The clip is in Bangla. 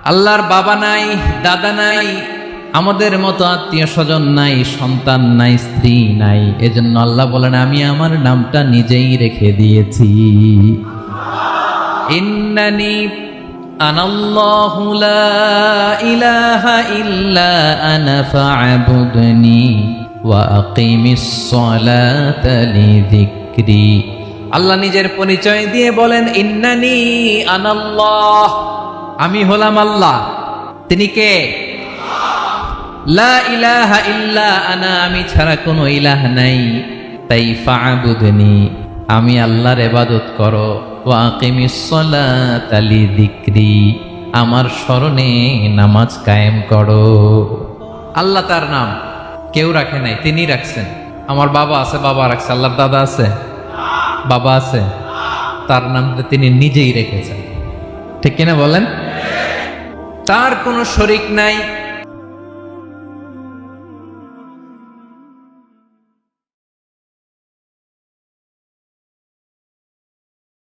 আল্লাহর বাবা নাই, দাদা নাই, আমাদের মতো আত্মীয় স্বজন নাই, সন্তান নাই, স্ত্রী নাই। এজন্য আল্লাহ বলেন আমি আমার নামটা নিজেই রেখে দিয়েছি। ইন্নানি আনাল্লাহু লা ইলাহা ইল্লা আনা ফা'বুদনি ওয়া আকিমিস সালাতা লিযিকরি। আল্লাহ নিজের পরিচয় দিয়ে বলেন ইন্নানি আনাল্লাহ, আমি হলাম আল্লাহ। তিনি কে? লা ইলাহা ইল্লা আনা, আমি ছাড়া কোনো ইলাহ নাই। তাই ফা'বুদনি, আমি আল্লাহর ইবাদত করো। ওয়া আকিমিস সালাতা লিযিকরি, আমার স্মরণে নামাজ কায়েম করো। আল্লাহ তার নাম কেউ রাখে নাই, তিনি রাখছেন। আমার বাবা আছে, বাবা রাখছে। আল্লাহর দাদা আছে, বাবা আছে, তার নামটা তিনি নিজেই রেখেছেন। ঠিক কিনা বলেন? তার কোনো শরীক নাই।